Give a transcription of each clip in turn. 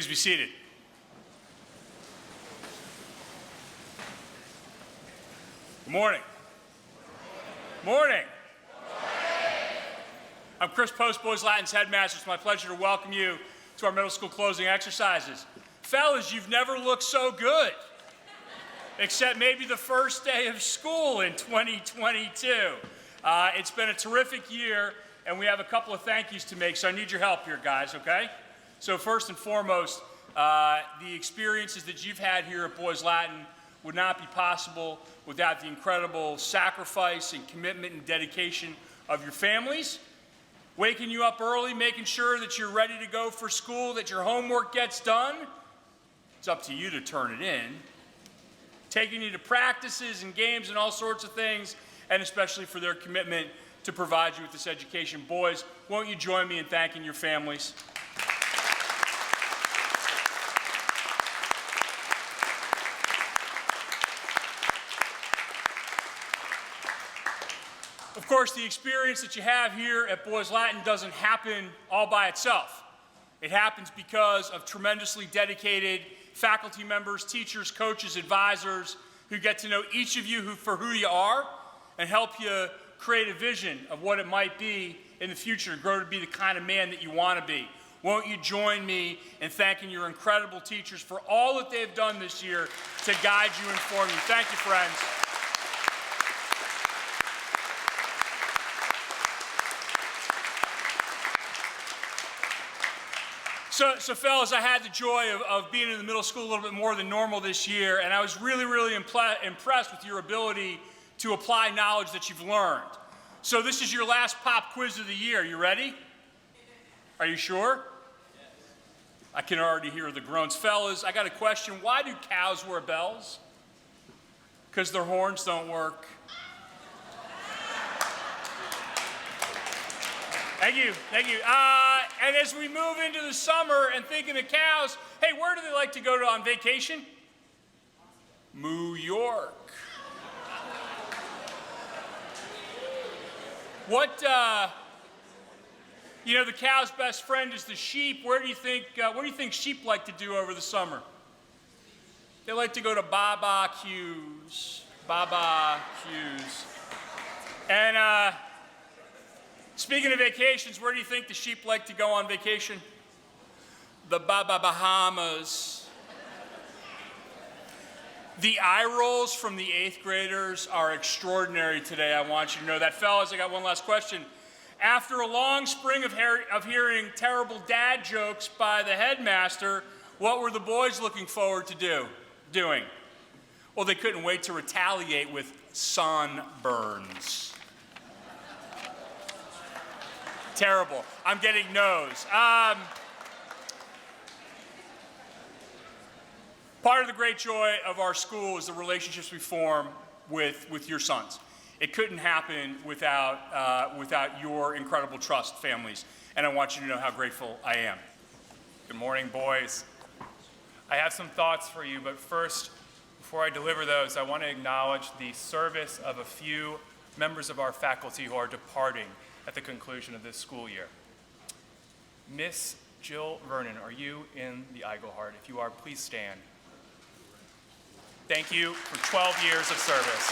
Please be seated. Good morning. Morning. I'm Chris Post, Boys Latin's headmaster. It's my pleasure to welcome you to our middle school closing exercises. Fellas, you've never looked so good, except maybe the first day of school in 2022. It's been a terrific year, and we have a couple of thank yous to make, so I need your help here, guys, okay? So first and foremost, the experiences that you've had here at Boys Latin would not be possible without the incredible sacrifice and commitment and dedication of your families. Waking you up early, making sure that you're ready to go for school, that your homework gets done. It's up to you to turn it in. Taking you to practices and games and all sorts of things, and especially for their commitment to provide you with this education. Boys, won't you join me in thanking your families? Of course, the experience that you have here at Boys Latin doesn't happen all by itself. It happens because of tremendously dedicated faculty members, teachers, coaches, advisors who get to know each of you for who you are and help you create a vision of what it might be in the future, grow to be the kind of man that you want to be. Won't you join me in thanking your incredible teachers for all that they've done this year to guide you and inform you. Thank you, friends. So fellas, I had the joy of being in the middle school a little bit more than normal this year, and I was really impressed with your ability to apply knowledge that you've learned. So this is your last pop quiz of the year. You ready? Are you sure? Yes. I can already hear the groans. Fellas, I got a question. Why do cows wear bells? Because their horns don't work. Thank you, thank you. And as we move into the summer and thinking of cows, hey, where do they like to go on vacation? New York. You know, the cow's best friend is the sheep. What do you think sheep like to do over the summer? They like to go to barbecues. And speaking of vacations, where do you think the sheep like to go on vacation? The Bahamas. The eye rolls from the 8th graders are extraordinary today. I want you to know that. Fellas, I got one last question. After a long spring of hearing terrible dad jokes by the headmaster, what were the boys looking forward to doing? Well, they couldn't wait to retaliate with sunburns. Terrible. I'm getting no's. Part of the great joy of our school is the relationships we form with your sons. It couldn't happen without your incredible trust, families, and I want you to know how grateful I am. Good morning, boys. I have some thoughts for you, but first, before I deliver those, I want to acknowledge the service of a few members of our faculty who are departing at the conclusion of this school year. Miss Jill Vernon, are you in the Eaglehart? If you are, please stand. Thank you for 12 years of service.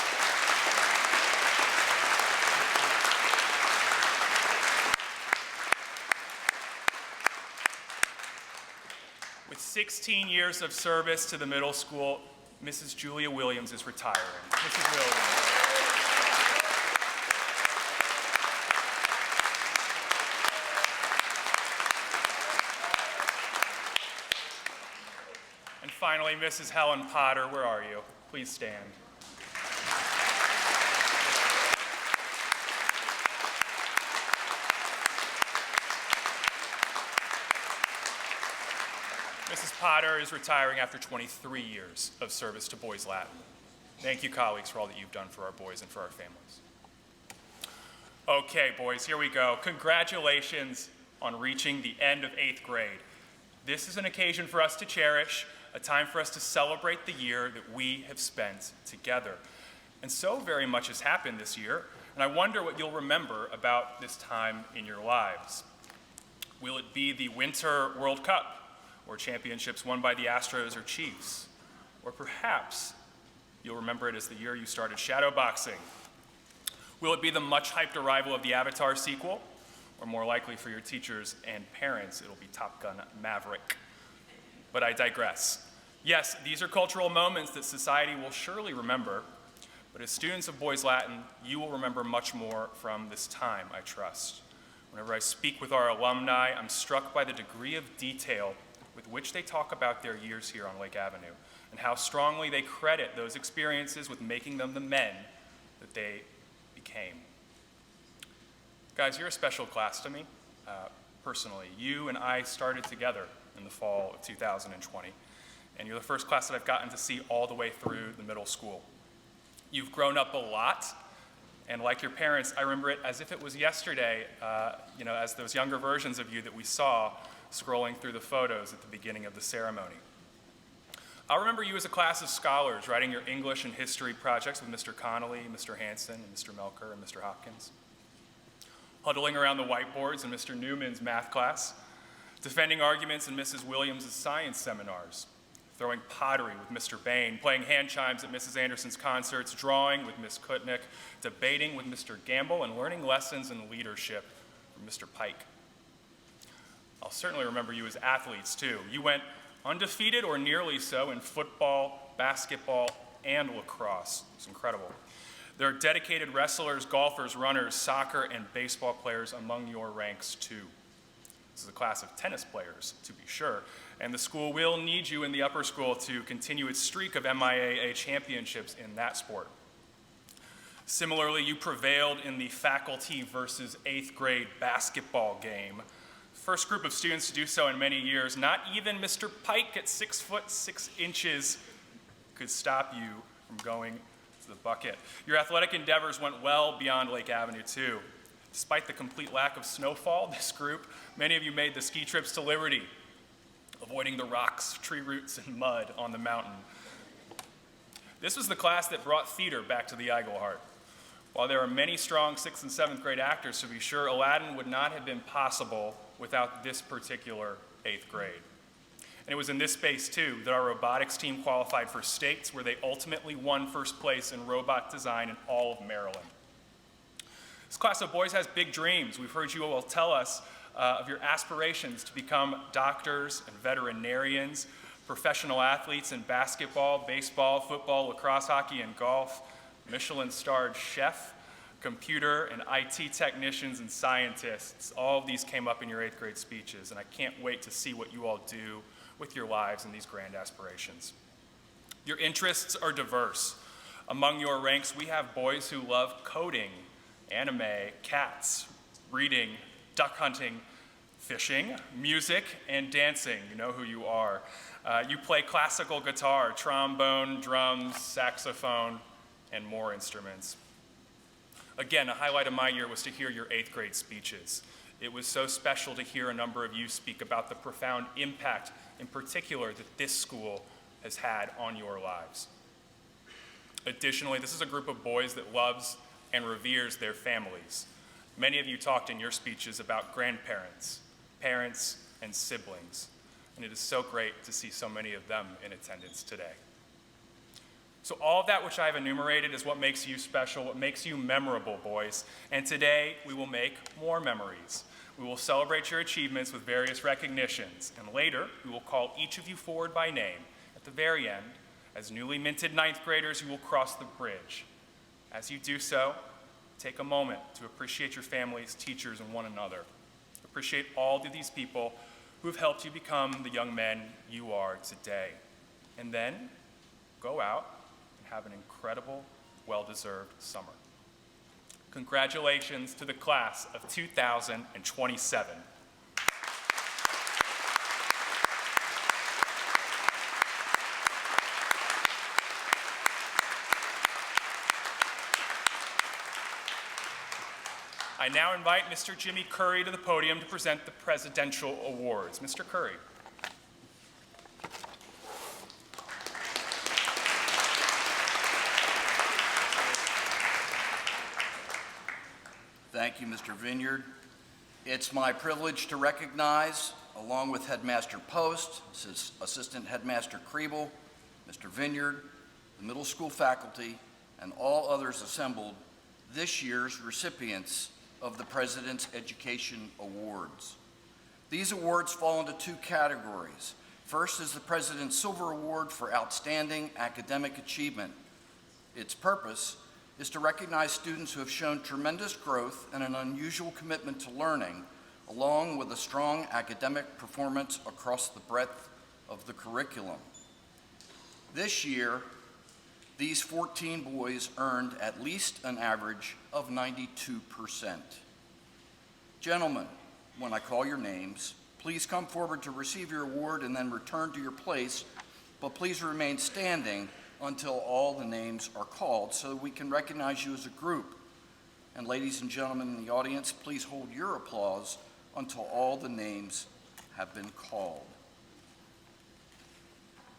With 16 years of service to the middle school, Mrs. Julia Williams is retiring. Mrs. Williams. Finally, Mrs. Helen Potter, where are you? Please stand. Mrs. Potter is retiring after 23 years of service to Boys Latin. Thank you, colleagues, for all that you've done for our boys and for our families. Okay, boys, here we go. Congratulations on reaching the end of 8th grade. This is an occasion for us to cherish, a time for us to celebrate the year that we have spent together. And so very much has happened this year, and I wonder what you'll remember about this time in your lives. Will it be the Winter World Cup? or championships won by the Astros or Chiefs. Or perhaps you'll remember it as the year you started shadow boxing. Will it be the much-hyped arrival of the Avatar sequel? Or more likely for your teachers and parents, it'll be Top Gun Maverick. But I digress. Yes, these are cultural moments that society will surely remember, but as students of Boys Latin, you will remember much more from this time, I trust. Whenever I speak with our alumni, I'm struck by the degree of detail with which they talk about their years here on Lake Avenue, and how strongly they credit those experiences with making them the men that they became. Guys, you're a special class to me, personally. You and I started together in the fall of 2020, and you're the first class that I've gotten to see all the way through the middle school. You've grown up a lot, and like your parents, I remember it as if it was yesterday, as those younger versions of you that we saw scrolling through the photos at the beginning of the ceremony. I'll remember you as a class of scholars writing your English and history projects with Mr. Connolly, Mr. Hanson, and Mr. Melker, and Mr. Hopkins. Huddling around the whiteboards in Mr. Newman's math class, defending arguments in Mrs. Williams' science seminars, throwing pottery with Mr. Bain, playing hand chimes at Mrs. Anderson's concerts, drawing with Miss Kutnick, debating with Mr. Gamble, and learning lessons in leadership from Mr. Pike. I'll certainly remember you as athletes, too. You went undefeated or nearly so in football, basketball, and lacrosse. It's incredible. There are dedicated wrestlers, golfers, runners, soccer, and baseball players among your ranks, too. This is a class of tennis players, to be sure, and the school will need you in the upper school to continue its streak of MIAA championships in that sport. Similarly, you prevailed in the faculty versus 8th grade basketball game. First group of students to do so in many years. Not even Mr. Pike at 6 foot 6 inches could stop you from going to the bucket. Your athletic endeavors went well beyond Lake Avenue, too. Despite the complete lack of snowfall, this group, many of you made the ski trips to Liberty, avoiding the rocks, tree roots, and mud on the mountain. This was the class that brought theater back to the Eaglehart. While there are many strong 6th and 7th grade actors, to be sure, Aladdin would not have been possible without this particular 8th grade. And it was in this space, too, that our robotics team qualified for states, where they ultimately won first place in robot design in all of Maryland. This class of boys has big dreams. We've heard you all tell us of your aspirations to become doctors and veterinarians, professional athletes in basketball, baseball, football, lacrosse, hockey, and golf, Michelin-starred chef, computer and IT technicians and scientists. All of these came up in your 8th grade speeches, and I can't wait to see what you all do with your lives and these grand aspirations. Your interests are diverse. Among your ranks, we have boys who love coding, anime, cats, reading, duck hunting, fishing, music, and dancing. You know who you are. You play classical guitar, trombone, drums, saxophone, and more instruments. Again, a highlight of my year was to hear your 8th grade speeches. It was so special to hear a number of you speak about the profound impact, in particular, that this school has had on your lives. Additionally, this is a group of boys that loves and reveres their families. Many of you talked in your speeches about grandparents, parents, and siblings, and it is so great to see so many of them in attendance today. So all of that which I've enumerated is what makes you special, what makes you memorable, boys. And today, we will make more memories. We will celebrate your achievements with various recognitions, and later, we will call each of you forward by name. At the very end, as newly minted 9th graders, you will cross the bridge. As you do so, take a moment to appreciate your families, teachers, and one another. Appreciate all of these people who have helped you become the young men you are today. And then, go out and have an incredible, well-deserved summer. Congratulations to the class of 2027. I now invite Mr. Jimmy Curry to the podium to present the Presidential Awards. Mr. Curry. Thank you, Mr. Vineyard. It's my privilege to recognize along with Headmaster Post, Assistant Headmaster Kriebel, Mr. Vineyard, the middle school faculty, and all others assembled, this year's recipients of the President's Education Awards. These awards fall into two categories. First is the President's Silver Award for Outstanding Academic Achievement. Its purpose is to recognize students who have shown tremendous growth and an unusual commitment to learning, along with a strong academic performance across the breadth of the curriculum. This year, these 14 boys earned at least an average of 92%. Gentlemen, when I call your names, please come forward to receive your award and then return to your place, but please remain standing until all the names are called so that we can recognize you as a group. And ladies and gentlemen in the audience, please hold your applause until all the names have been called.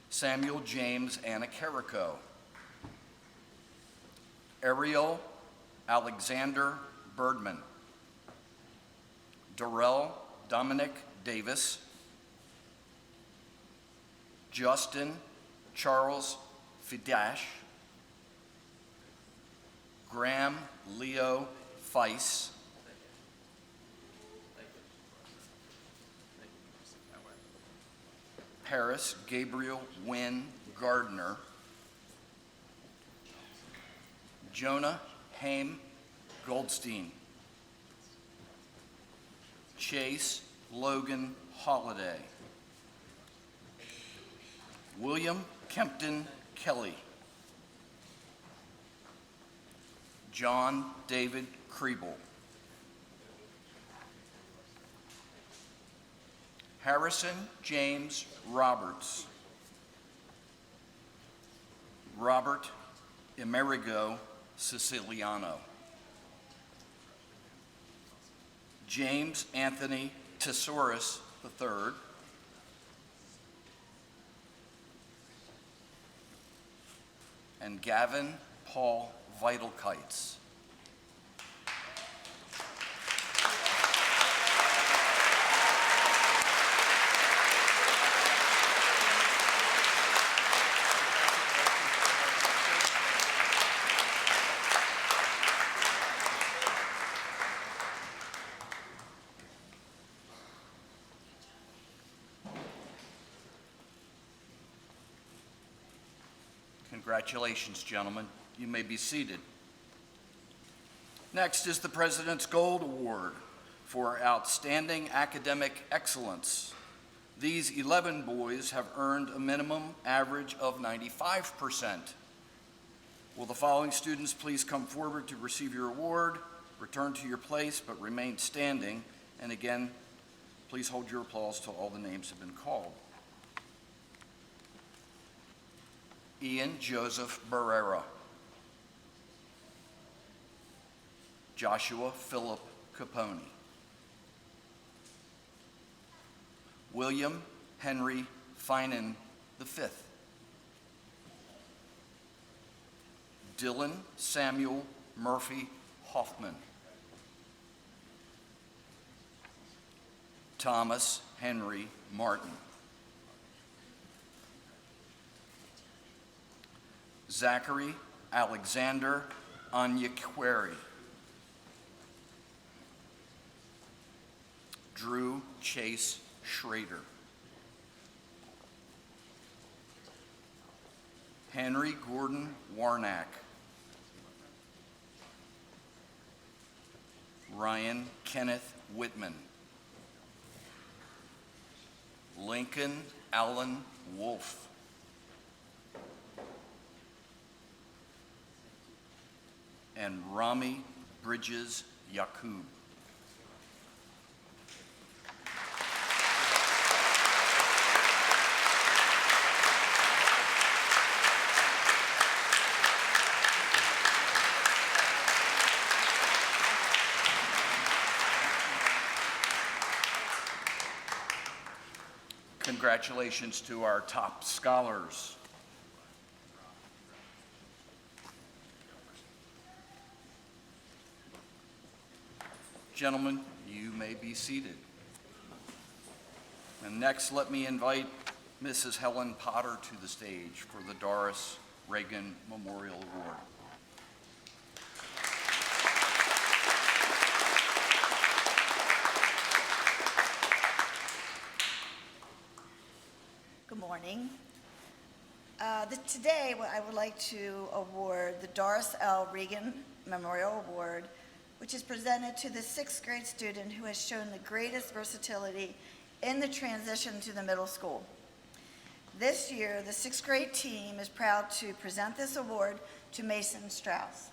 Samuel James Anacarico. Ariel Alexander Birdman. Darrell Dominic Davis. Justin Charles Fidash. Graham Leo Feiss. Paris Gabriel Wynn Gardner. Jonah Haim Goldstein. Chase Logan Holliday. William Kempton Kelly. John David Kriebel. Harrison James Roberts. Robert Amerigo Siciliano. James Anthony Tesouris III. And Gavin Paul Vitelkites. Congratulations, gentlemen. You may be seated. Next is the President's Gold Award for Outstanding Academic Excellence. These 11 boys have earned a minimum average of 95%. Will the following students please come forward to receive your award, return to your place, but remain standing, and again, please hold your applause till all the names have been called. Ian Joseph Barrera. Joshua Philip Capone. William Henry Finan V. Dylan Samuel Murphy Hoffman. Thomas Henry Martin. Zachary Alexander Onyekwere. Drew Chase Schrader. Henry Gordon Warnack. Ryan Kenneth Whitman. Lincoln Allen Wolf. And Rami Bridges Yakub. Congratulations to our top scholars. Gentlemen, you may be seated. And next, let me invite Mrs. Helen Potter to the stage for the Doris Reagan Memorial Award. Good morning. Today, I would like to award the Doris L. Reagan Memorial Award, which is presented to the 6th grade student who has shown the greatest versatility in the transition to the middle school. This year, the 6th grade team is proud to present this award to Mason Strauss.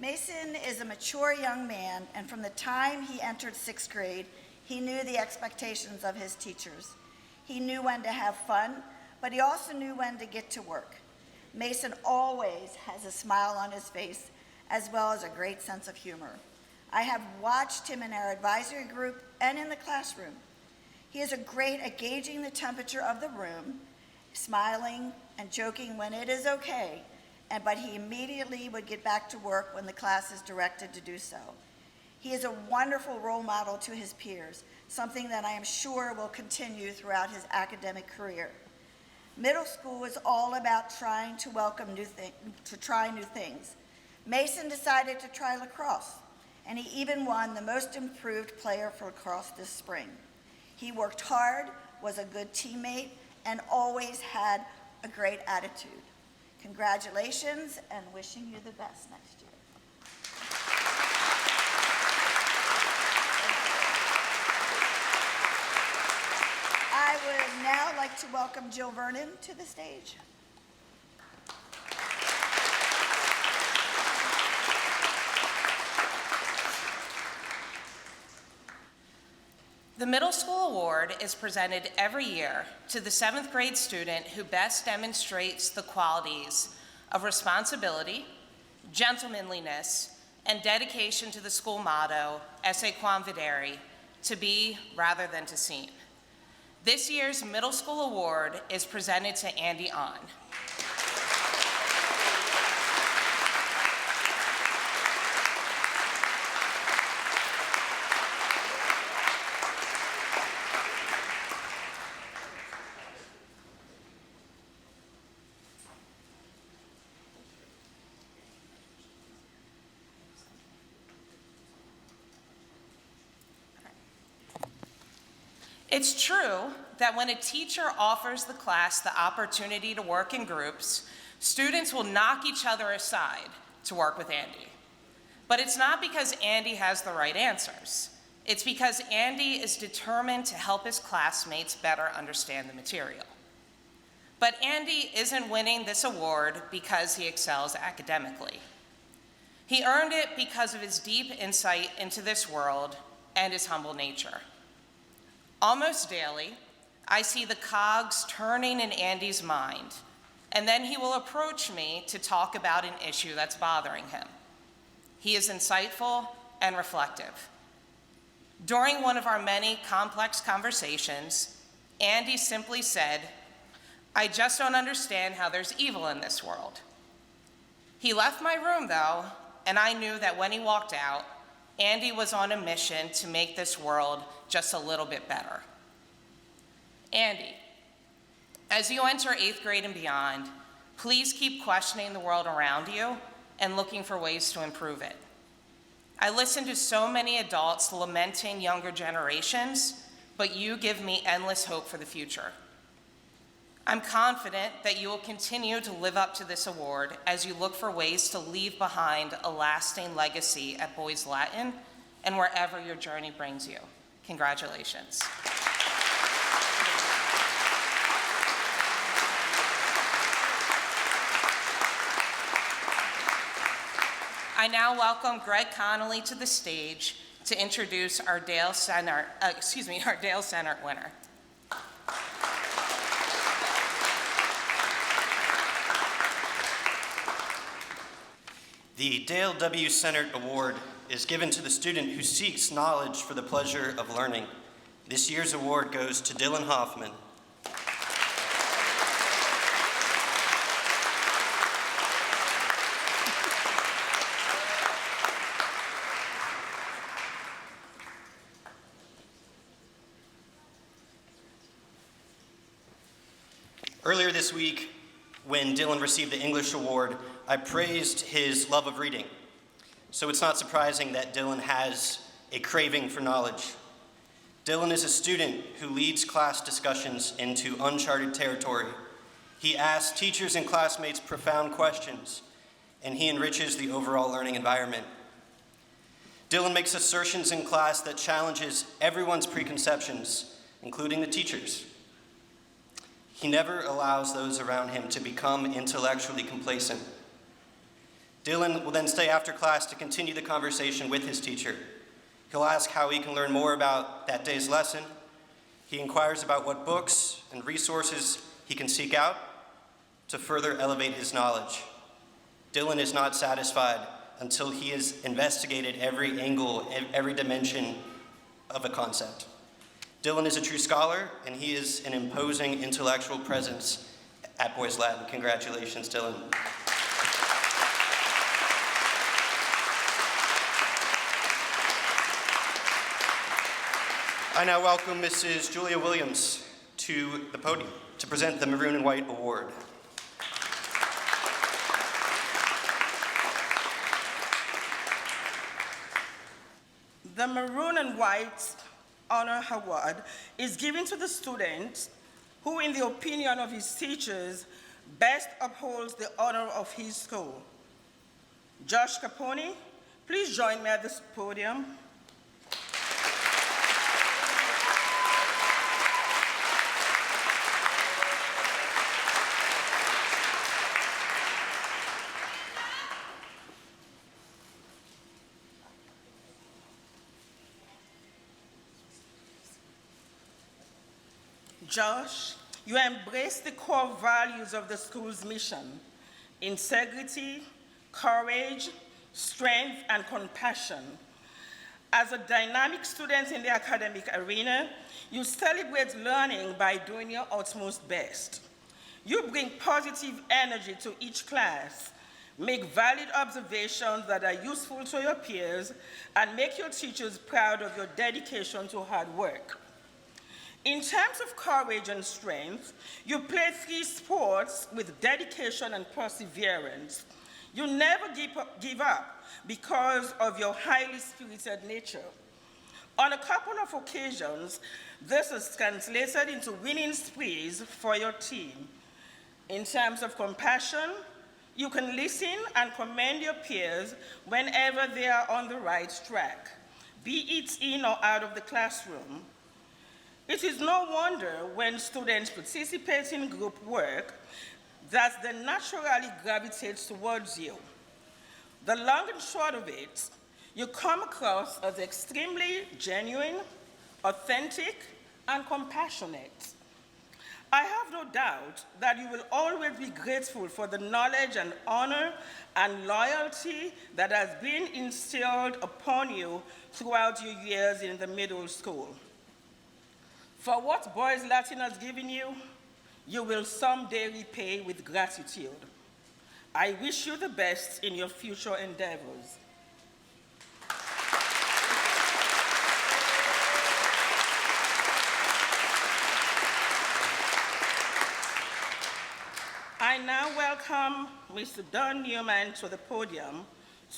Mason is a mature young man, and from the time he entered 6th grade, he knew the expectations of his teachers. He knew when to have fun, but he also knew when to get to work. Mason always has a smile on his face, as well as a great sense of humor. I have watched him in our advisory group and in the classroom. He is great at gauging the temperature of the room, smiling and joking when it is okay, but he immediately would get back to work when the class is directed to do so. He is a wonderful role model to his peers, something that I am sure will continue throughout his academic career. Middle school is all about trying to try new things. Mason decided to try lacrosse, and he even won the most improved player for lacrosse this spring. He worked hard, was a good teammate, and always had a great attitude. Congratulations, and wishing you the best next year. I would now like to welcome Jill Vernon to the stage. The Middle School Award is presented every year to the 7th grade student who best demonstrates the qualities of responsibility, gentlemanliness, and dedication to the school motto, Esse quam videri, to be rather than to seem. This year's Middle School Award is presented to Andy On. It's true that when a teacher offers the class the opportunity to work in groups, students will knock each other aside to work with Andy. But it's not because Andy has the right answers. It's because Andy is determined to help his classmates better understand the material. But Andy isn't winning this award because he excels academically. He earned it because of his deep insight into this world and his humble nature. Almost daily, I see the cogs turning in Andy's mind, and then he will approach me to talk about an issue that's bothering him. He is insightful and reflective. During one of our many complex conversations, Andy simply said, "I just don't understand how there's evil in this world." He left my room, though, and I knew that when he walked out, Andy was on a mission to make this world just a little bit better. Andy, as you enter 8th grade and beyond, please keep questioning the world around you and looking for ways to improve it. I listen to so many adults lamenting younger generations, but you give me endless hope for the future. I'm confident that you will continue to live up to this award as you look for ways to leave behind a lasting legacy at Boys Latin and wherever your journey brings you. Congratulations. I now welcome Greg Connolly to the stage to introduce our Dale Center winner. The Dale W. Cennert Award is given to the student who seeks knowledge for the pleasure of learning. This year's award goes to Dylan Hoffman. Earlier this week, when Dylan received the English award, I praised his love of reading. So it's not surprising that Dylan has a craving for knowledge. Dylan is a student who leads class discussions into uncharted territory. He asks teachers and classmates profound questions, and he enriches the overall learning environment. Dylan makes assertions in class that challenges everyone's preconceptions, including the teachers. He never allows those around him to become intellectually complacent. Dylan will then stay after class to continue the conversation with his teacher. He'll ask how he can learn more about that day's lesson. He inquires about what books and resources he can seek out to further elevate his knowledge. Dylan is not satisfied until he has investigated every angle, every dimension of a concept. Dylan is a true scholar, and he is an imposing intellectual presence at Boys Latin. Congratulations, Dylan. I now welcome Mrs. Julia Williams to the podium to present the Maroon and White Award. The Maroon and White Honor Award is given to the student who, in the opinion of his teachers, best upholds the honor of his school. Josh Capone, please join me at this podium. Josh, you embrace the core values of the school's mission: integrity, courage, strength, and compassion. As a dynamic student in the academic arena, you celebrate learning by doing your utmost best. You bring positive energy to each class, make valid observations that are useful to your peers, and make your teachers proud of your dedication to hard work. In terms of courage and strength, you play 3 sports with dedication and perseverance. You never give up because of your highly spirited nature. On a couple of occasions, this is translated into winning sprees for your team. In terms of compassion, you can listen and commend your peers whenever they are on the right track, be it in or out of the classroom. It is no wonder when students participate in group work that they naturally gravitate towards you. The long and short of it, you come across as extremely genuine, authentic, and compassionate. I have no doubt that you will always be grateful for the knowledge and honor and loyalty that has been instilled upon you throughout your years in the middle school. For what Boys Latin has given you, you will someday repay with gratitude. I wish you the best in your future endeavors. I now welcome Mr. Don Newman to the podium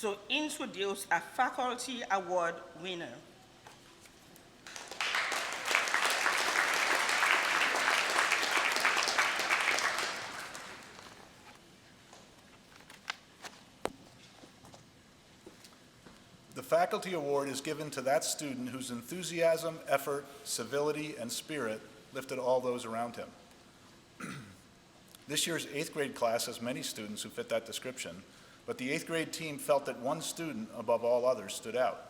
to introduce a faculty award winner. The Faculty Award is given to that student whose enthusiasm, effort, civility, and spirit lifted all those around him. This year's 8th grade class has many students who fit that description, but the 8th grade team felt that one student above all others stood out.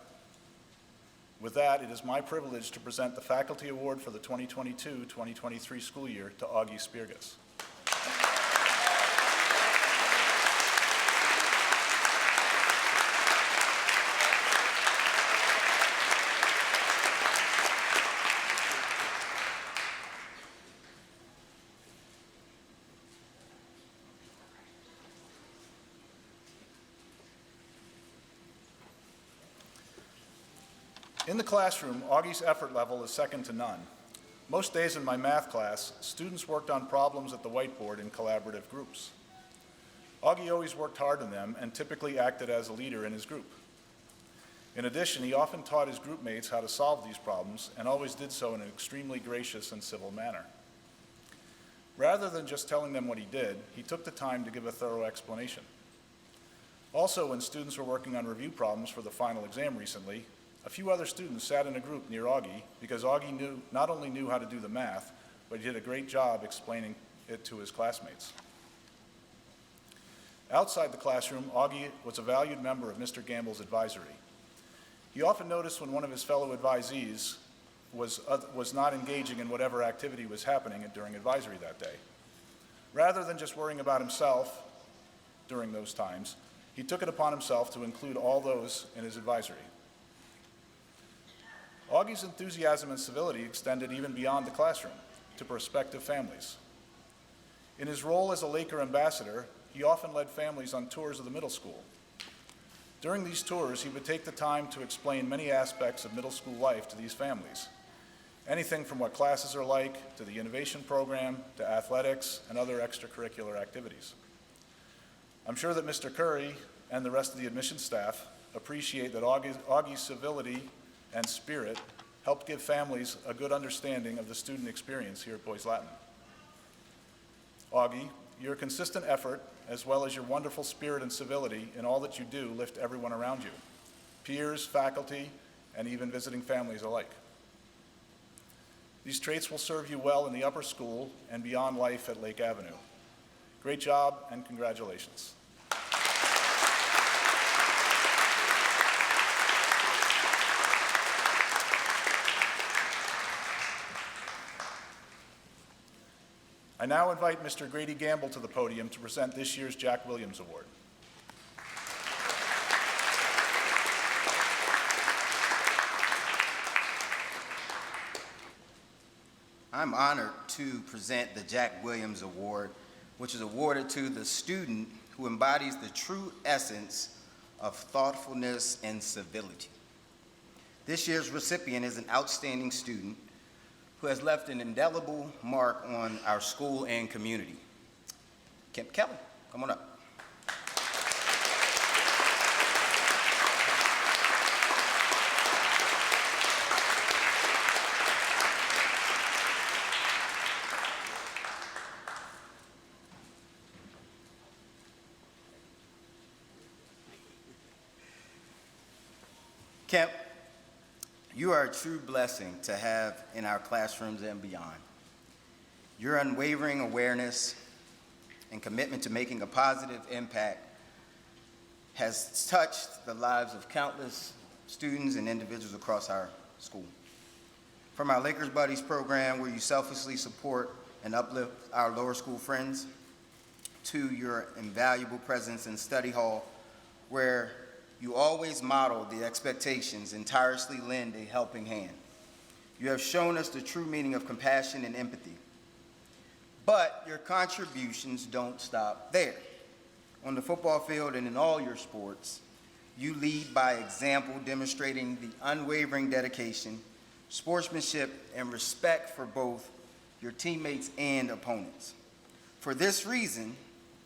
With that, it is my privilege to present the Faculty Award for the 2022-2023 school year to Augie Spiergus. In the classroom, Augie's effort level is second to none. Most days in my math class, students worked on problems at the whiteboard in collaborative groups. Augie always worked hard in them and typically acted as a leader in his group. In addition, he often taught his group mates how to solve these problems and always did so in an extremely gracious and civil manner. Rather than just telling them what he did, he took the time to give a thorough explanation. Also, when students were working on review problems for the final exam recently, a few other students sat in a group near Augie because Augie not only knew how to do the math, but he did a great job explaining it to his classmates. Outside the classroom, Augie was a valued member of Mr. Gamble's advisory. He often noticed when one of his fellow advisees was not engaging in whatever activity was happening during advisory that day. Rather than just worrying about himself during those times, he took it upon himself to include all those in his advisory. Augie's enthusiasm and civility extended even beyond the classroom to prospective families. In his role as a Laker ambassador, he often led families on tours of the middle school. During these tours, he would take the time to explain many aspects of middle school life to these families. Anything from what classes are like, to the innovation program, to athletics, and other extracurricular activities. I'm sure that Mr. Curry and the rest of the admissions staff appreciate that Augie's civility and spirit helped give families a good understanding of the student experience here at Boys Latin. Augie, your consistent effort, as well as your wonderful spirit and civility in all that you do, lift everyone around you, peers, faculty, and even visiting families alike. These traits will serve you well in the upper school and beyond life at Lake Avenue. Great job and congratulations. I now invite Mr. Grady Gamble to the podium to present this year's Jack Williams Award. I'm honored to present the Jack Williams Award, which is awarded to the student who embodies the true essence of thoughtfulness and civility. This year's recipient is an outstanding student who has left an indelible mark on our school and community. Kemp Kelly, come on up. Kemp, you are a true blessing to have in our classrooms and beyond. Your unwavering awareness and commitment to making a positive impact has touched the lives of countless students and individuals across our school. From our Lakers Buddies program, where you selflessly support and uplift our lower school friends, to your invaluable presence in study hall, where you always model the expectations and tirelessly lend a helping hand. You have shown us the true meaning of compassion and empathy. But your contributions don't stop there. On the football field and in all your sports, you lead by example, demonstrating the unwavering dedication, sportsmanship, and respect for both your teammates and opponents. For this reason,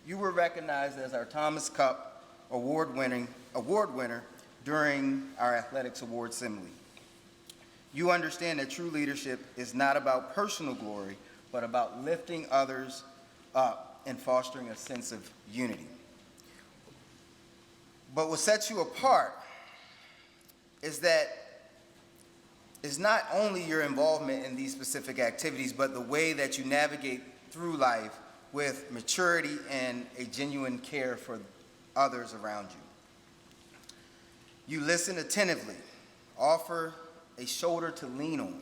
you were recognized as our Thomas Cup award winner during our athletics award ceremony. You understand that true leadership is not about personal glory, but about lifting others up and fostering a sense of unity. But what sets you apart is not only your involvement in these specific activities, but the way that you navigate through life with maturity and a genuine care for others around you. You listen attentively, offer a shoulder to lean on,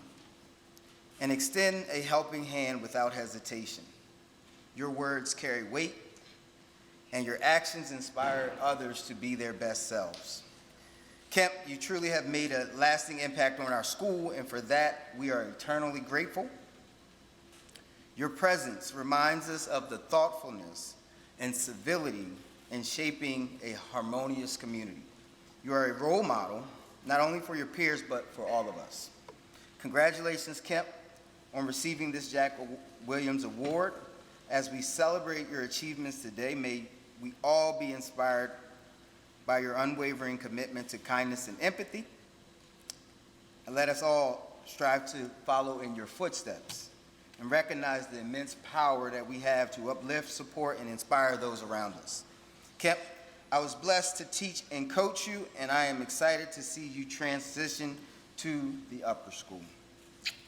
and extend a helping hand without hesitation. Your words carry weight, and your actions inspire others to be their best selves. Kemp, you truly have made a lasting impact on our school, and for that, we are eternally grateful. Your presence reminds us of the thoughtfulness and civility in shaping a harmonious community. You are a role model not only for your peers, but for all of us. Congratulations, Kemp, on receiving this Jack Williams Award. As we celebrate your achievements today, may we all be inspired by your unwavering commitment to kindness and empathy. And let us all strive to follow in your footsteps and recognize the immense power that we have to uplift, support, and inspire those around us. Kemp, I was blessed to teach and coach you, and I am excited to see you transition to the upper school.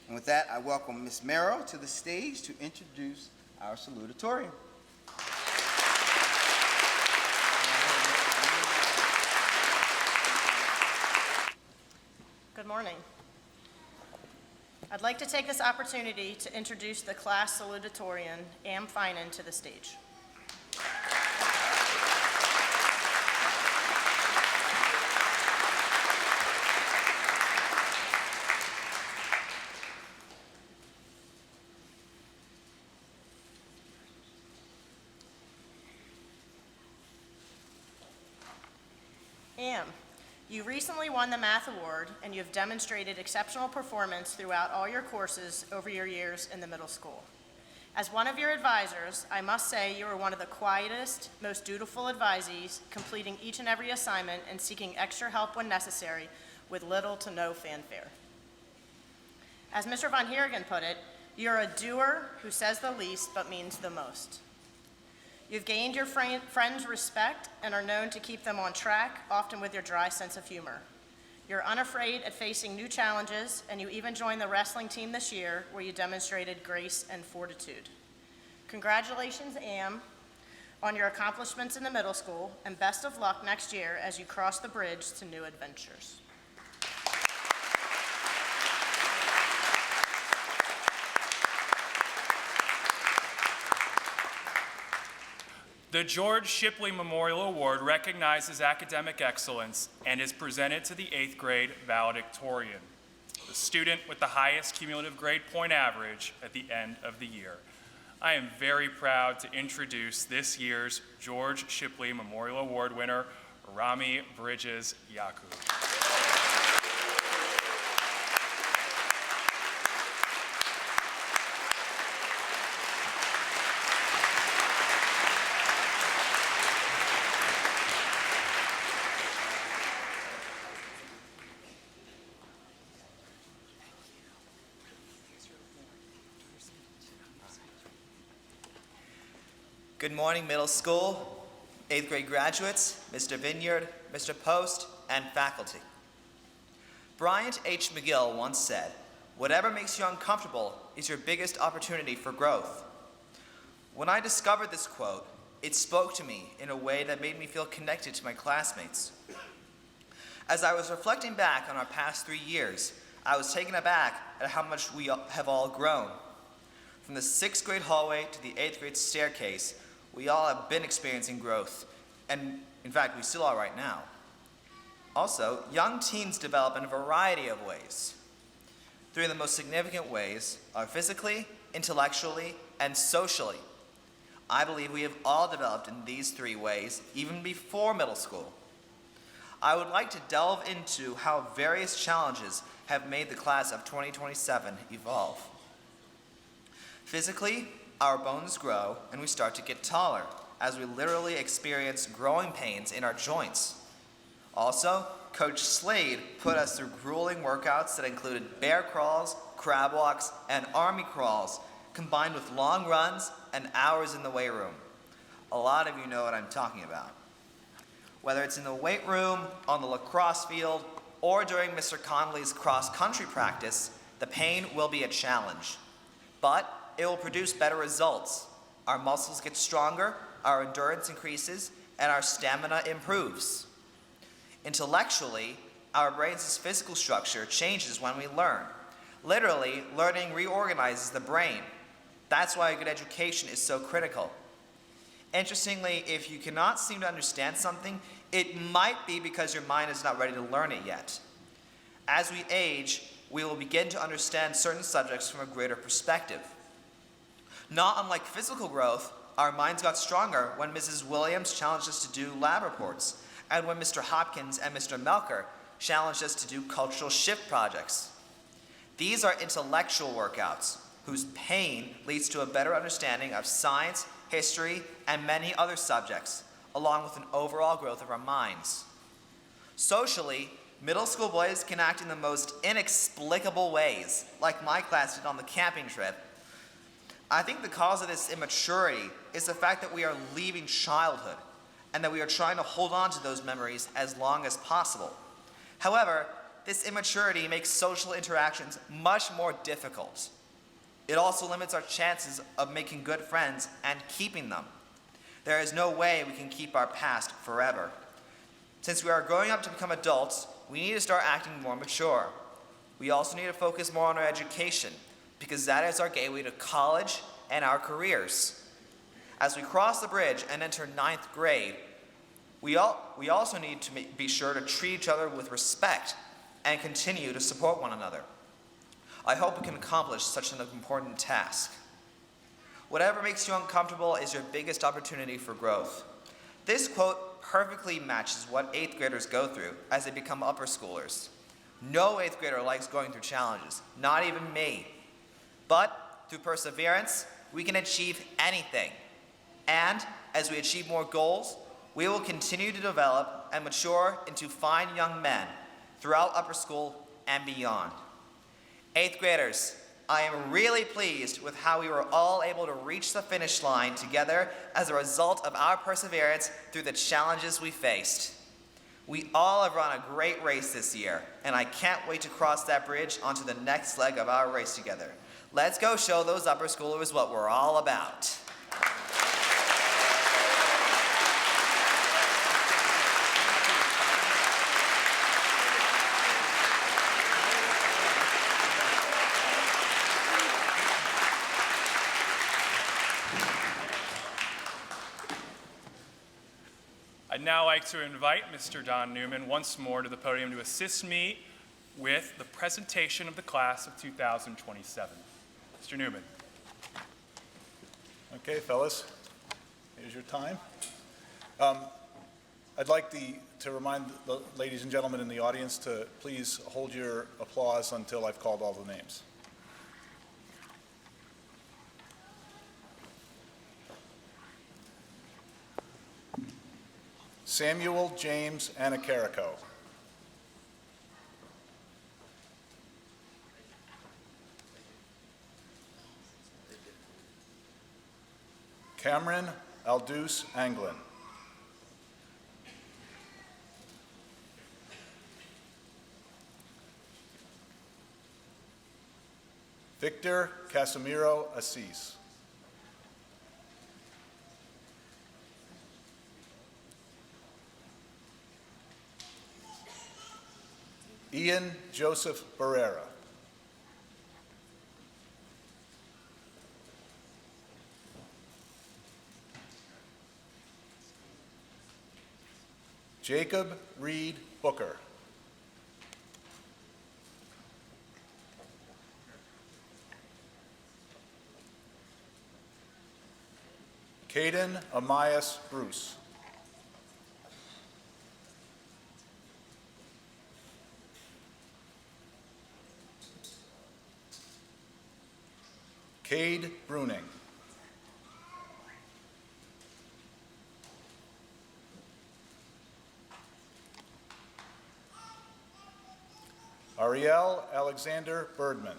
And with that, I welcome Ms. Merrill to the stage to introduce our salutatorian. Good morning. I'd like to take this opportunity to introduce the class salutatorian, Am Finan, to the stage. Am, you recently won the Math Award, and you have demonstrated exceptional performance throughout all your courses over your years in the middle school. As one of your advisors, I must say you are one of the quietest, most dutiful advisees, completing each and every assignment and seeking extra help when necessary with little to no fanfare. As Mr. Von Heerigen put it, you're a doer who says the least but means the most. You've gained your friends' respect and are known to keep them on track, often with your dry sense of humor. You're unafraid at facing new challenges, and you even joined the wrestling team this year, where you demonstrated grace and fortitude. Congratulations, Am, on your accomplishments in the middle school, and best of luck next year as you cross the bridge to new adventures. The George Shipley Memorial Award recognizes academic excellence and is presented to the 8th grade valedictorian, the student with the highest cumulative grade point average at the end of the year. I am very proud to introduce this year's George Shipley Memorial Award winner, Rami Bridges Yaku. Good morning, middle school, 8th grade graduates, Mr. Vineyard, Mr. Post, and faculty. Bryant H. McGill once said, "Whatever makes you uncomfortable is your biggest opportunity for growth." When I discovered this quote, it spoke to me in a way that made me feel connected to my classmates. As I was reflecting back on our past 3 years, I was taken aback at how much we have all grown. From the 6th grade hallway to the 8th grade staircase, we all have been experiencing growth, and in fact, we still are right now. Also, young teens develop in a variety of ways. Three of the most significant ways are physically, intellectually, and socially. I believe we have all developed in these 3 ways even before middle school. I would like to delve into how various challenges have made the class of 2027 evolve. Physically, our bones grow and we start to get taller as we literally experience growing pains in our joints. Also, Coach Slade put us through grueling workouts that included bear crawls, crab walks, and army crawls, combined with long runs and hours in the weight room. A lot of you know what I'm talking about. Whether it's in the weight room, on the lacrosse field, or during Mr. Connolly's cross-country practice, the pain will be a challenge. But it will produce better results. Our muscles get stronger, our endurance increases, and our stamina improves. Intellectually, our brain's physical structure changes when we learn. Literally, learning reorganizes the brain. That's why a good education is so critical. Interestingly, if you cannot seem to understand something, it might be because your mind is not ready to learn it yet. As we age, we will begin to understand certain subjects from a greater perspective. Not unlike physical growth, our minds got stronger when Mrs. Williams challenged us to do lab reports, and when Mr. Hopkins and Mr. Melker challenged us to do cultural shift projects. These are intellectual workouts whose pain leads to a better understanding of science, history, and many other subjects, along with an overall growth of our minds. Socially, middle school boys can act in the most inexplicable ways, like my class did on the camping trip. I think the cause of this immaturity is the fact that we are leaving childhood and that we are trying to hold on to those memories as long as possible. However, this immaturity makes social interactions much more difficult. It also limits our chances of making good friends and keeping them. There is no way we can keep our past forever. Since we are growing up to become adults, we need to start acting more mature. We also need to focus more on our education, because that is our gateway to college and our careers. As we cross the bridge and enter 9th grade, we also need to be sure to treat each other with respect and continue to support one another. I hope we can accomplish such an important task. Whatever makes you uncomfortable is your biggest opportunity for growth. This quote perfectly matches what 8th graders go through as they become upper schoolers. No 8th grader likes going through challenges, not even me. But through perseverance, we can achieve anything. And as we achieve more goals, we will continue to develop and mature into fine young men throughout upper school and beyond. 8th graders, I am really pleased with how we were all able to reach the finish line together as a result of our perseverance through the challenges we faced. We all have run a great race this year, and I can't wait to cross that bridge onto the next leg of our race together. Let's go show those upper schoolers what we're all about. I'd now like to invite Mr. Don Newman once more to the podium to assist me with the presentation of the class of 2027. Mr. Newman. Okay, fellas, here's your time. I'd like to remind the ladies and gentlemen in the audience to please hold your applause until I've called all the names. Samuel James Anacarico. Cameron Aldous Anglin. Victor Casimiro Assis. Ian Joseph Barrera. Jacob Reed Booker. Caden Amias Bruce. Cade Bruning. Ariel Alexander Birdman.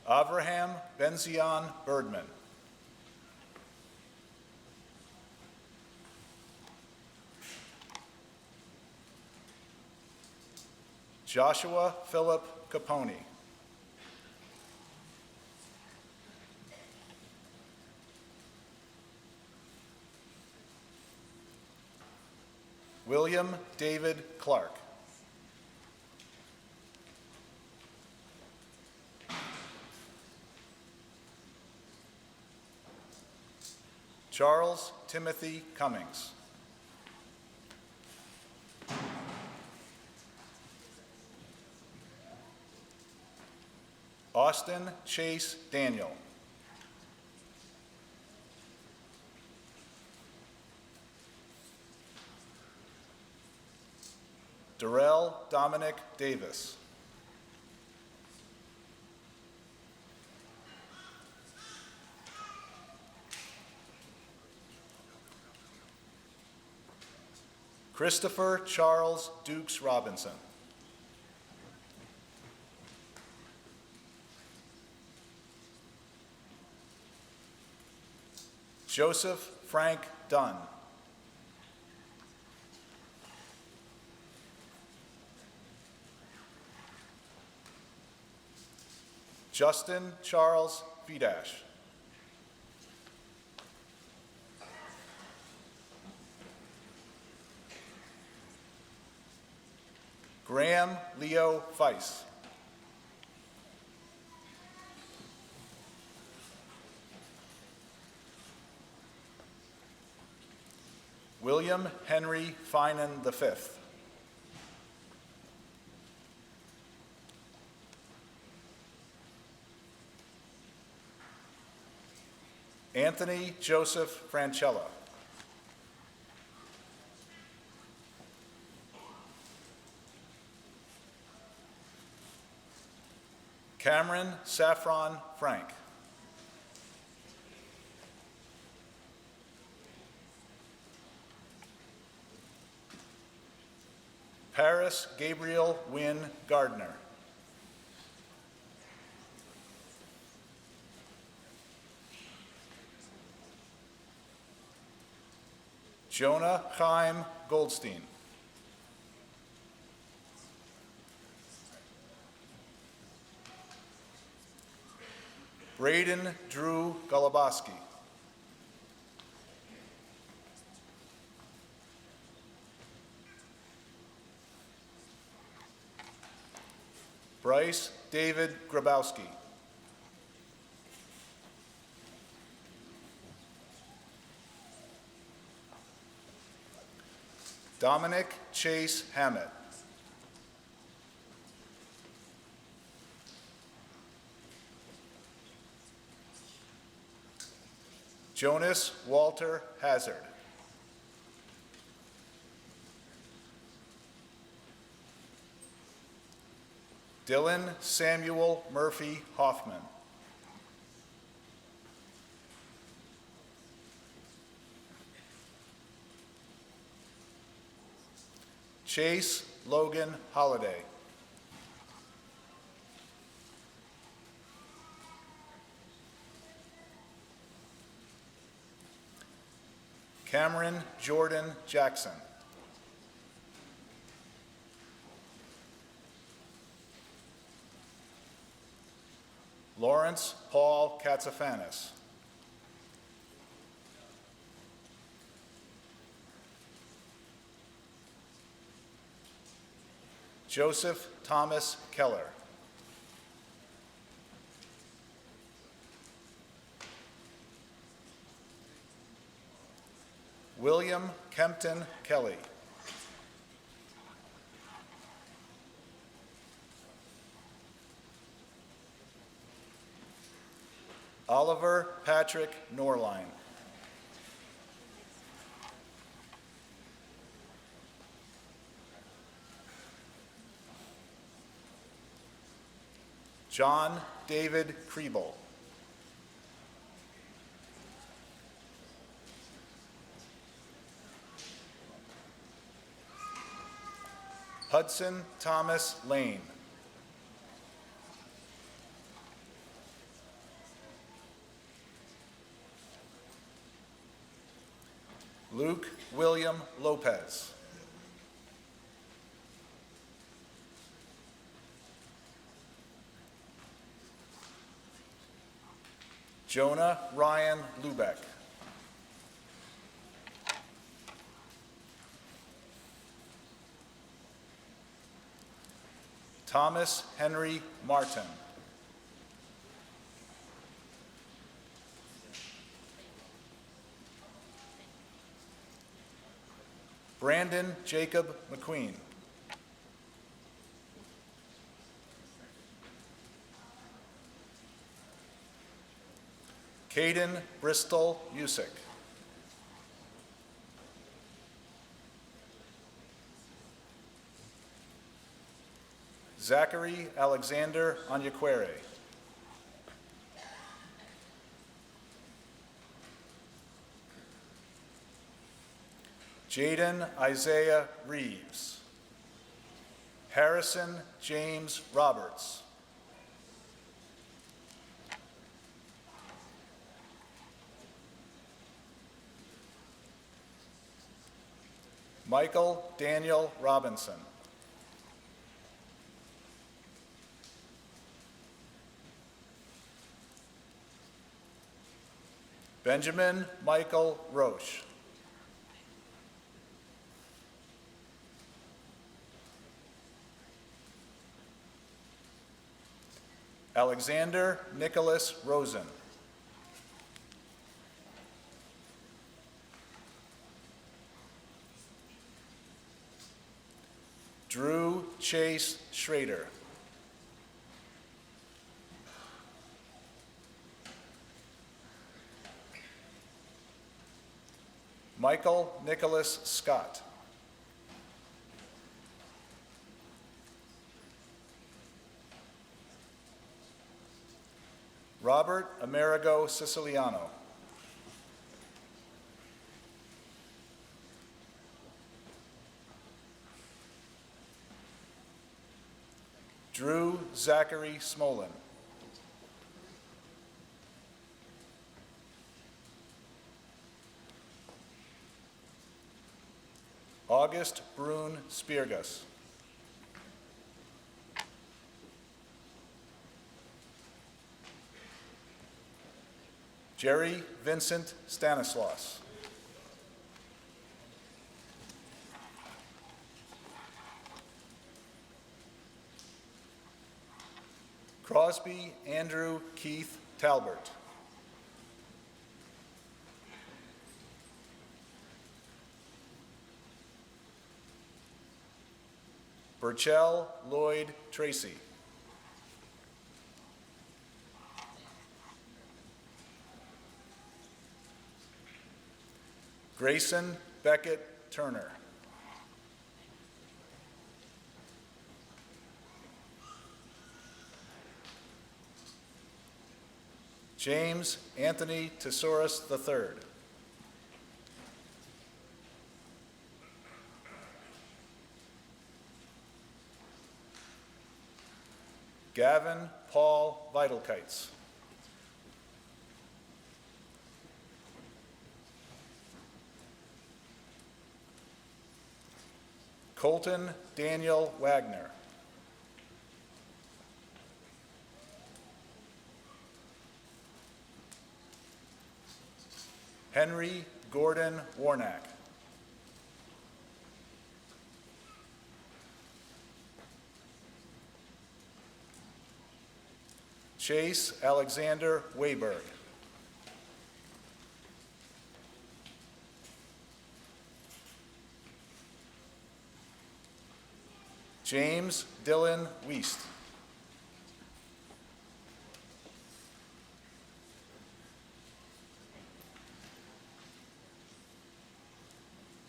Avraham Benzion Birdman. Joshua Philip Capone. William David Clark. Charles Timothy Cummings. Austin Chase Daniel. Darrell Dominic Davis. Christopher Charles Dukes Robinson. Joseph Frank Dunn. Justin Charles Vidash. Graham Leo Weiss. William Henry Finan V. Anthony Joseph Franchella. Cameron Saffron Frank. Paris Gabriel Wynn Gardner. Jonah Chaim Goldstein. Braden Drew Goluboski. Bryce David Grabowski. Dominic Chase Hammett. Jonas Walter Hazard. Dylan Samuel Murphy Hoffman. Chase Logan Holliday. Cameron Jordan Jackson. Lawrence Paul Katsafanis. Joseph Thomas Keller. William Kempton Kelly. Oliver Patrick Norline. John David Kriebel. Hudson Thomas Lane. Luke William Lopez. Jonah Ryan Lubeck. Thomas Henry Martin. Brandon Jacob McQueen. Caden Bristol Usick. Zachary Alexander Anyaquere. Jaden Isaiah Reeves. Harrison James Roberts. Michael Daniel Robinson. Benjamin Michael Roche. Alexander Nicholas Rosen. Drew Chase Schrader. Michael Nicholas Scott. Robert Amerigo Siciliano. Drew Zachary Smolin. August Brune Spiergus. Jerry Vincent Stanislaus. Crosby Andrew Keith Talbert. Burchell Lloyd Tracy. Grayson Beckett Turner. James Anthony Tesaurus III. Gavin Paul Vitalkites. Colton Daniel Wagner. Henry Gordon Warnack. Chase Alexander Wayberg. James Dylan Wiest.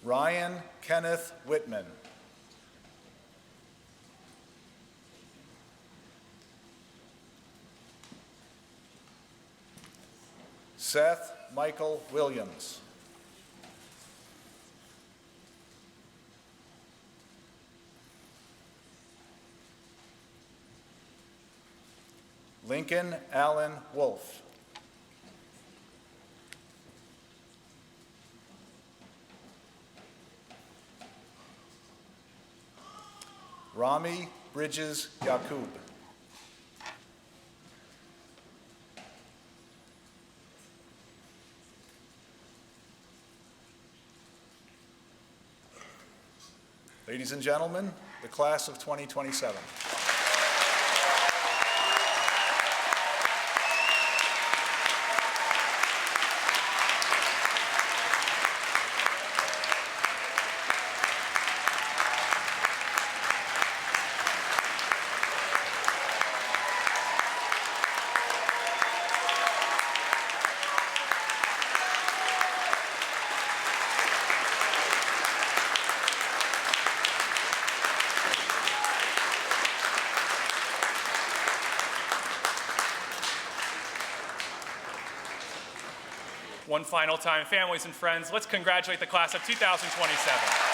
Ryan Kenneth Whitman. Seth Michael Williams. Lincoln Allen Wolf. Rami Bridges Yakub. Ladies and gentlemen, the class of 2027. One final time, families and friends, let's congratulate the class of 2027.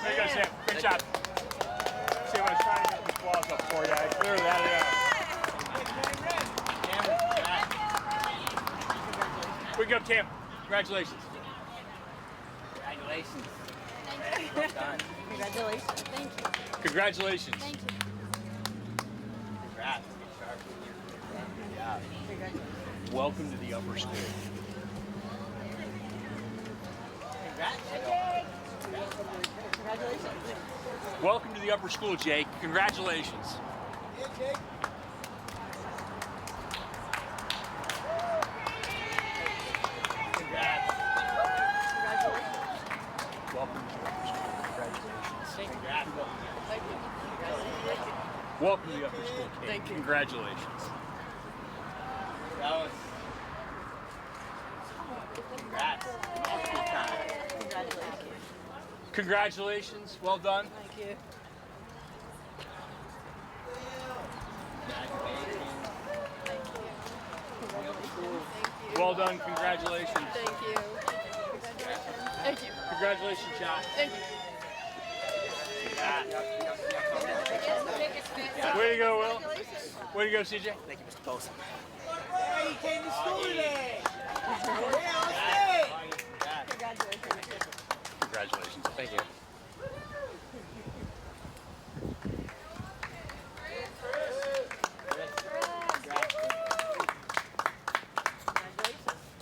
There you go, Sam. Good job. See, I was trying to get these walls up for you. I cleared that out. We go, Cam. Congratulations. Congratulations. Well done. Congratulations. Thank you. Congratulations. Thank you. Congrats. Get sharp. Good job. Congratulations. Welcome to the upper school. Congrats. Congratulations. Welcome to the upper school, Jake. Congratulations. Yeah, Jake. Congrats. Welcome to the upper school. Congratulations. Congrats. Thank you. Welcome to the upper school, Kate. Thank you. Congratulations. That was. Congrats. Awesome time. Congratulations. Congratulations. Well done. Thank you. Well done. Congratulations. Thank you. Thank you. Congratulations, Josh. Thank you. Way to go, Will. Way to go, CJ. Thank you, Mr. Bolson. Hey, you came to school today. Congratulations. Congratulations. Thank you.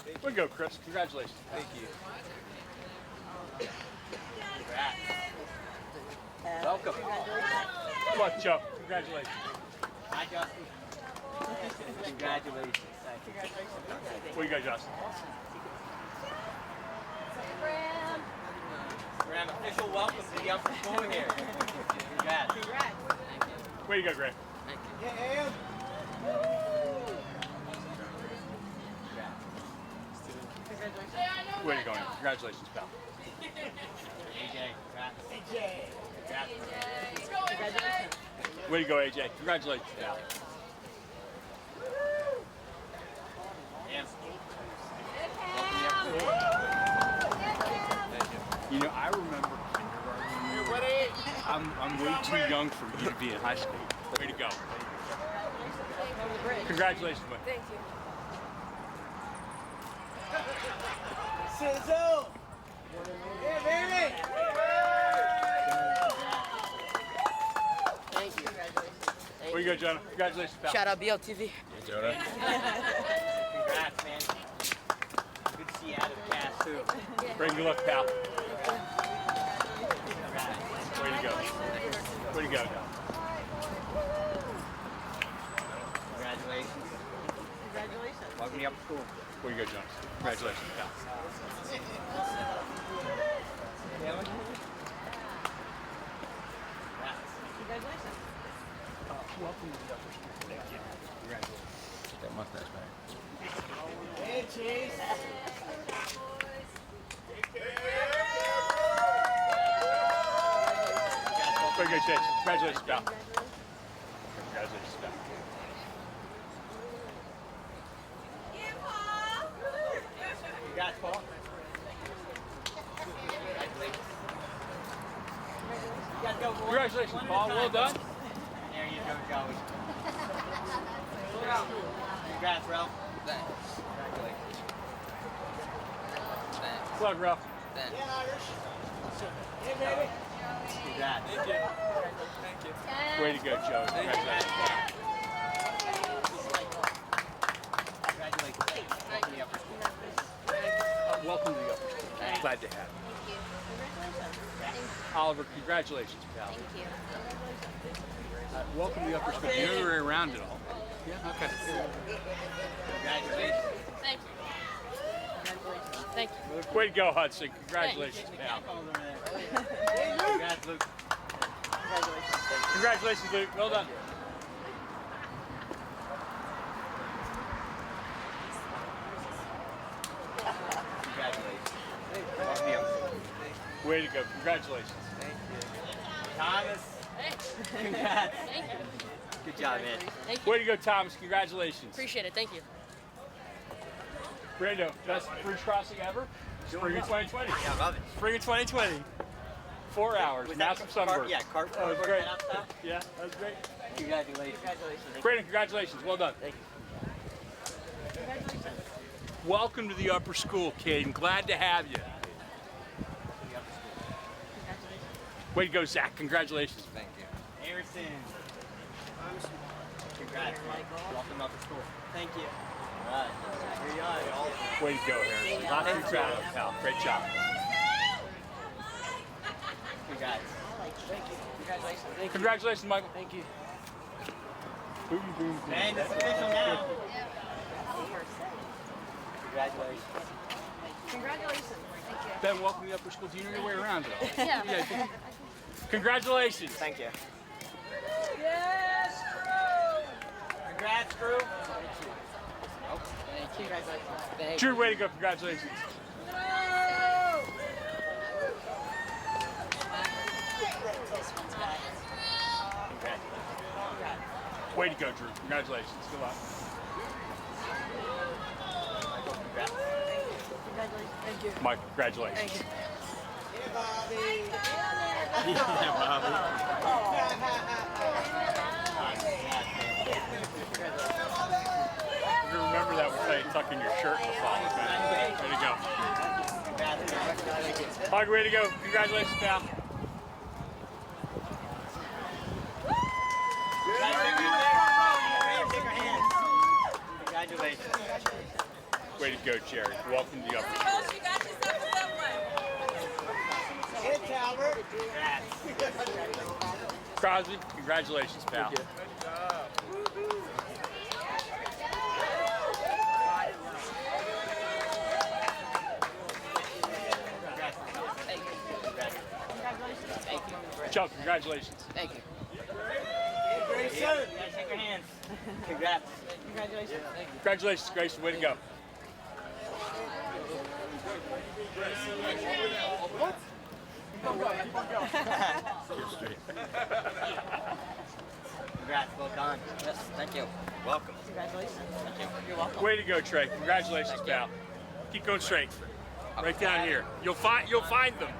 Way to go, Chris. Congratulations. Thank you. Welcome. Come on, Joe. Congratulations. Hi, Justin. Congratulations. Thank you. Way to go, Justin. Graham, official welcome to the upper school here. Congrats. Way to go, Greg. Yeah, Way to go, Ian. Congratulations, pal. AJ, congrats. AJ. Congrats. Way to go, AJ. Congratulations, pal. You know, I remember kindergarten. I'm way too young for you to be in high school. Way to go. Congratulations, man. Thank you. Sizzle! Yeah, baby! Thank you. Way to go, Jonah. Congratulations, pal. Shout out BLTV. Yeah, Jonah. Congrats, man. Good to see you out of the cast, too. Bring good luck, pal. Way to go. Way to go. Congratulations. Congratulations. Welcome to the upper school. Way to go, Jonas. Congratulations, pal. Congratulations. Welcome to the upper school. Thank you. Congratulations. That mustache back. Hey, Chase. Way to go, Chase. Congratulations, pal. Congratulations, pal. Congrats, Paul. You guys go, boys. Congratulations, One at a Paul. time. Well done. There you go, Joey. Congrats, Ralph. Thanks. Congratulations. Thanks. Good luck, Ralph. Thanks. Yeah, Irish. Hey, baby. Congrats. Thank you. Thank you. Way to go, Joe. Congratulations, pal. Glad to have you. Thank you. Congratulations. Oliver, congratulations, pal. Thank you. Welcome to the upper school. You know your way around it all. Yeah, okay. Congratulations. Thank you. Congratulations. Thank you. Way to go, Hudson. Congratulations, pal. Congrats, Luke. Congratulations. Congratulations, Luke. Well done. Congratulations. Thank you. Way to go. Congratulations. Thank you. Thomas. Congrats. Thank you. Good job, man. Thank you. Way to go, Thomas. Congratulations. Appreciate it. Thank you. Brando, best bridge crossing ever? Spring of 2020. Yeah, love it. Spring of 2020. 4 hours. Was that Massive sunburn. Yeah, carp. That was great. Yeah, that was great. Congratulations. Congratulations. Brandon, congratulations. Well done. Thank you. Congratulations. Welcome to the upper school, Caden. Glad to have you. Way to go, Zach. Congratulations. Thank you. Harrison. Congrats, Mike. Welcome up to school. Thank you. All right. Here you are. Way to go, Harrison. Lots to be proud of, pal. Great job. Congrats. Thank you. Congratulations. Thank you. Congratulations, Michael. Thank you. Boom, boom, boom. And it's official now. Congratulations. Congratulations. Thank you. Ben, welcome to the upper school. Do you know your way around it all? Yeah. Congratulations. Thank you. Yes, Drew. Congrats, Drew. Thank you. Congratulations. Thank Drew, way to go. Congratulations. Way to go, Drew. Congratulations. Good luck. Michael, congrats. Congratulations. Thank you. Mike, congratulations. Thank you. You're gonna remember that when you tuck in your shirt in the fall, man. Way to go. Hug, way to go. Congratulations, pal. Congratulations. Way to go, Jerry. Welcome to the upper school. You got yourself a good one. Hey, Albert. Crosby, congratulations, pal. Chuck, congratulations. Thank you. Grayson. Shake your hands. Congrats. Congratulations. Thank you. Congratulations, Grayson. Way to go. Congrats. Well done. Yes, thank you. Welcome. Congratulations. Thank you. You're welcome. Way to go, Trey. Congratulations, pal. Keep going straight. Right down here. You'll find them.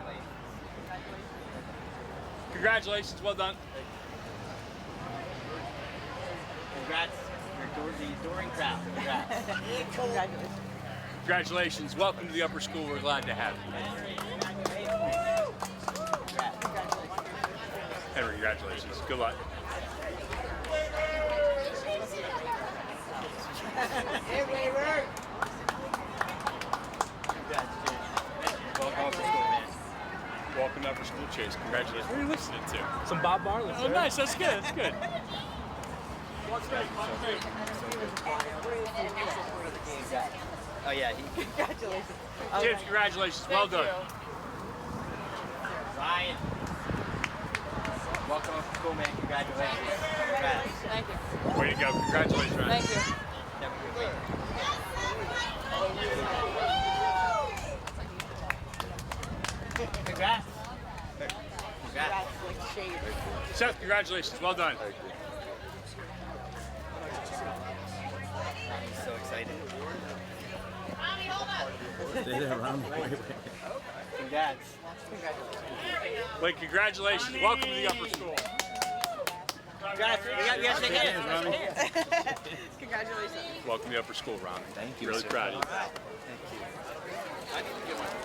Congratulations. Well done. Congrats. You're the adoring crowd. Congrats. Congratulations. Congratulations. Welcome to the upper school. We're glad to have you. Henry, congratulations. Good luck. Hey, Waver. Congrats, Chase. Welcome up to school, man. Welcome to upper school, Chase. Congratulations. What are you listening to? Some Bob Marley. Oh, nice. That's good. That's good. Oh, yeah. Congratulations. James, congratulations. Well done. Ryan. Welcome up to school, man. Congratulations. Congrats. Thank you. Way to go. Congratulations, Ryan. Thank you. Have a good week. Congrats. Congrats. Seth, congratulations. Well done. I'm so excited. Congrats. Wait, congratulations. Welcome to the upper school. Congrats. We got to shake hands. Congratulations. Welcome to the upper school, Ron. Thank you, Really sir. proud of you, pal. Thank you.